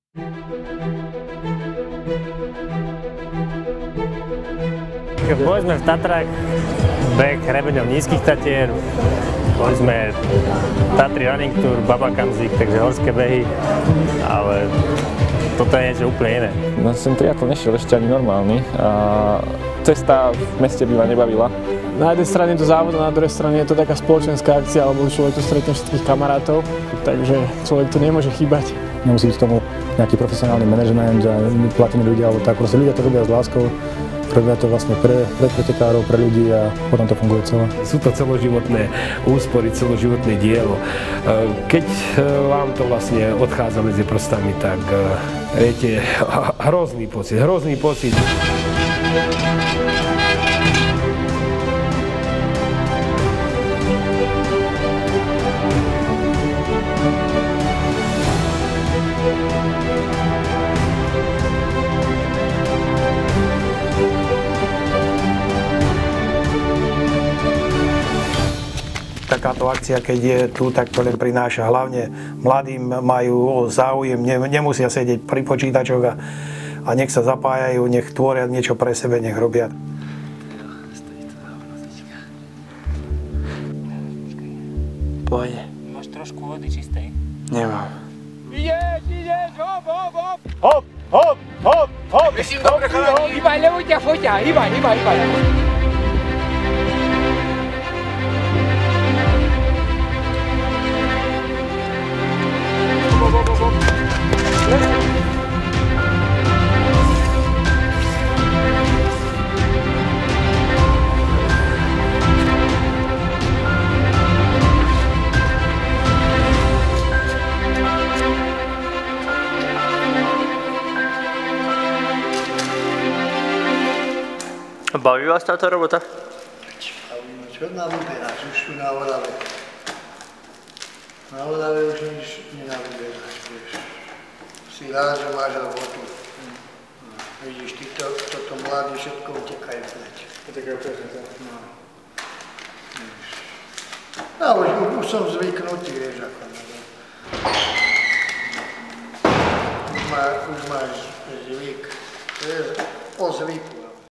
Boli sme v Tatrách, beh hrebeňov nízkych Tatier, boli sme Tatry Running Tour, Baba Kamzik, takže horské behy, ale toto je niečo úplne iné. No som triatlon nešiel ešte ani normálny a cesta v meste by ma nebavila. Na jednej strane je to závod a na druhej strane je to taká spoločenská akcia, alebo človek tu stretne všetkých kamarátov, takže človek tu nemôže chýbať. Nemusí byť k tomu nejaký profesionálny manažment a platení ľudia, alebo tak, proste ľudia to robia s láskou. Robia to vlastne pre pretekárov, pre ľudí a potom to funguje celé. Sú to celoživotné úspory, celoživotné dielo. Keď vám to vlastne odchádza medzi prstami, tak viete, hrozný pocit, hrozný pocit. Takáto akcia, keď je tu, tak to len prináša. Hlavne mladým majú záujem, nemusia sedieť pri počítačoch a nech sa zapájajú, nech tvoria niečo pre sebe, nech robia. Pôjde. Máš trošku vody čistej? Nemám. Ideš, hop, hop, hop! Hop, hop, hop, hop! Myslím, dobre chalani. Hýbaj, lebo ťa foťa, hýbaj. Baví vás táto robota? Čo nám vyberáš? Už tu na Orave. Na Orave už nič nenavyberáš, vieš. Si rád, že máš robotu. Vidíš, toto mladí všetko utekajú preč. Utekajú preč, tak? No. No, už som zvyknutý, vieš, ako. Už máš zvyk. To je o zvyku.